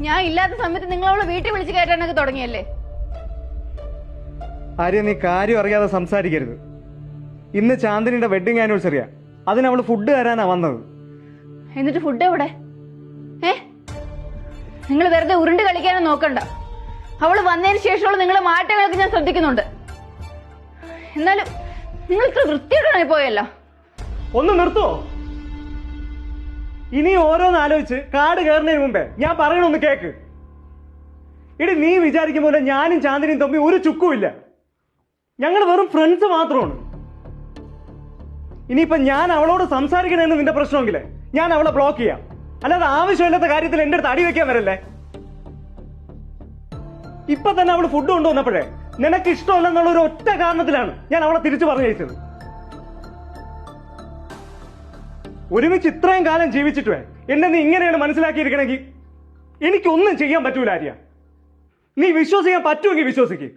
ഞാൻ ഇല്ലാത്ത സമയത്ത് നിങ്ങൾ അവളെ വീട്ടിൽ വിളിച്ച് കയറ്റാനൊക്കെ തുടങ്ങിയല്ലേ? ആര്യ, നീ കാര്യം അറിയാതെ സംസാരിക്കരുത്. ഇന്ന് ചാന്ദിനിയുടെ വെഡിങ് ആനിവേഴ്സറിയാ. അതിന് അവള് ഫുഡ് തരാനാ വന്നത്. എന്നിട്ട് ഫുഡ് എവിടെ? നിങ്ങൾ വെറുതെ ഉരുണ്ട് കളിക്കാനും നോക്കണ്ട. അവള് വന്നതിന് ശേഷമുള്ള നിങ്ങളെ മാറ്റങ്ങളൊക്കെ ഞാൻ ശ്രദ്ധിക്കുന്നുണ്ട്. എന്നാലും നിങ്ങൾ ഇത്ര വൃത്തിയോടായി പോയല്ലോ. ഒന്ന് നിർത്തോ? ഇനി ഓരോന്ന് ആലോചിച്ച് കാട് കയറുന്നതിന് മുമ്പേ ഞാൻ പറയണൊന്ന് കേക്ക്. ഇടി, നീ വിചാരിക്കും പോലെ ഞാനും ചാന്ദിനിയും തമ്മിൽ ഒരു ചുക്കുമില്ല. ഞങ്ങൾ വെറും ഫ്രണ്ട്സ് മാത്രമാണ്. ഇനിയിപ്പൊ ഞാൻ അവളോട് സംസാരിക്കണമെന്ന് നിന്റെ പ്രശ്നമെങ്കിലേ ഞാൻ അവളെ ബ്ലോക്ക് ചെയ്യാം. അല്ലാതെ ആവശ്യമില്ലാത്ത കാര്യത്തിൽ എന്റെ അടുത്ത് അടി വെക്കാൻ വരല്ലേ. ഇപ്പൊ തന്നെ അവള് ഫുഡ് കൊണ്ടുവന്നപ്പോഴേ നിനക്ക് ഇഷ്ടമല്ലെന്നുള്ള ഒരു ഒറ്റ കാരണത്തിലാണ് ഞാൻ അവളെ തിരിച്ചു പറഞ്ഞയച്ചത്. ഒരുമിച്ച് ഇത്രയും കാലം ജീവിച്ചിട്ടേ എന്നെ നീ ഇങ്ങനെയാണ് മനസ്സിലാക്കിയിരിക്കണമെങ്കിൽ എനിക്കൊന്നും ചെയ്യാൻ പറ്റൂല ആര്യ. നീ വിശ്വസിക്കാൻ പറ്റുമെങ്കിൽ വിശ്വസിക്ക്.